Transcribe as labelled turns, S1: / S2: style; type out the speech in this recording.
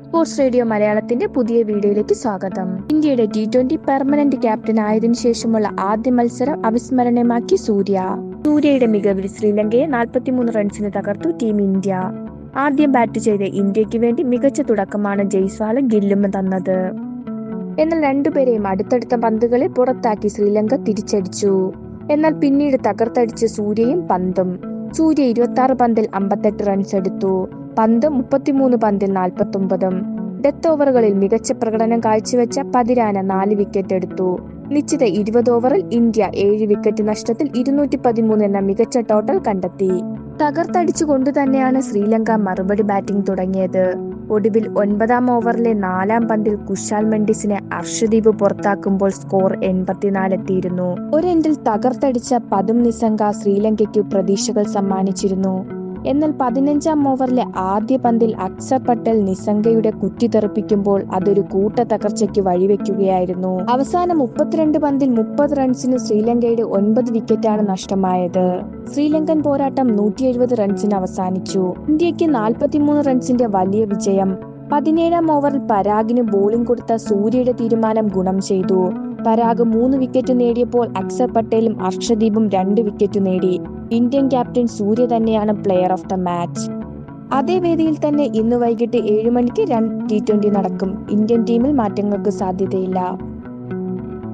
S1: Sports radio മലയാളത്തിന്റെ പുതിയ വീഡിയോയിലേക്ക് സ്വാഗതം. ഇന്ത്യയുടെ T20 പെർമനന്റ് ക്യാപ്റ്റൻ ആയതിനു ശേഷമുള്ള ആദ്യ മത്സരം അവിസ്മരണീയമാക്കി സൂര്യയുടെ മികവിൽ ശ്രീലങ്കയെ 43 റൺസിന് തകർത്തു ടീം ഇന്ത്യ. ആദ്യം ബാറ്റ് ചെയ്ത ഇന്ത്യക്ക് വേണ്ടി മികച്ച തുടക്കമാണ് ജയ്സ്വാളും ഗില്ലും തന്നത്. എന്നാൽ രണ്ടുപേരെയും അടുത്തടുത്ത പന്തുകളെ പുറത്താക്കി ശ്രീലങ്ക തിരിച്ചടിച്ചു. എന്നാൽ പിന്നീട് തകർത്തടിച്ച് സൂര്യയും പന്തും. സൂര്യ 26 പന്തിൽ 58 റൺസ് എടുത്തു. പന്ത് 33 പന്തിൽ 49. ഡെത്ത് ഓവറുകളിൽ മികച്ച പ്രകടനം കാഴ്ചവെച്ച പതിരാന 4 വിക്കറ്റ് എടുത്തു. നിശ്ചിത 20 ഓവറിൽ ഇന്ത്യ 7 വിക്കറ്റ് നഷ്ടത്തിൽ 213 എന്ന മികച്ച ടോട്ടൽ കണ്ടെത്തി. തകർത്തടിച്ചുകൊണ്ട് തന്നെയാണ് ശ്രീലങ്ക മറുപടി ബാറ്റിംഗ് തുടങ്ങിയത്. ഒടുവിൽ 9ാം ഓവറിലെ 4ാം പന്തിൽ കുശാൽ മെൻഡിസിനെ അർഷദീപ് പുറത്താക്കുമ്പോൾ സ്കോർ 84 എത്തിയിരുന്നു. ഒരെൻഡിൽ തകർത്തടിച്ച പതും നിസംഗ ശ്രീലങ്കയ്ക്ക് പ്രതീക്ഷകൾ സമ്മാനിച്ചിരുന്നു. എന്നാൽ 15ാം ഓവറിലെ ആദ്യ പന്തിൽ അക്സർ പട്ടേൽ നിസംഗയുടെ കുറ്റി തെറിപ്പിക്കുമ്പോൾ അതൊരു കൂട്ട തകർച്ചയ്ക്ക് വഴിവെക്കുകയായിരുന്നു. അവസാനം 32 പന്തിൽ 30 റൺസിന് ശ്രീലങ്കയുടെ 9 വിക്കറ്റാണ് നഷ്ടമായത്. ശ്രീലങ്കൻ പോരാട്ടം 170 റൺസിന് അവസാനിച്ചു. ഇന്ത്യക്ക് 43 റൺസിന്റെ വലിയ വിജയം. 17ാം ഓവറിൽ പരാഗിന് ബോളിംഗ് കൊടുത്ത സൂര്യയുടെ തീരുമാനം ഗുണം ചെയ്തു. പരാഗ് 3 വിക്കറ്റ് നേടിയപ്പോൾ അക്സർ പട്ടേലും അർഷദീപും 2 വിക്കറ്റ് നേടി. ഇന്ത്യൻ ക്യാപ്റ്റൻ സൂര്യ തന്നെയാണ് പ്ലെയർ ഓഫ് ദ മാച്ച്. അതേ വേദിയിൽ തന്നെ ഇന്ന് വൈകിട്ട് 7 മണിക്ക് T20 നടക്കും. ഇന്ത്യൻ ടീമിൽ മാറ്റങ്ങൾക്ക് സാധ്യതയില്ല.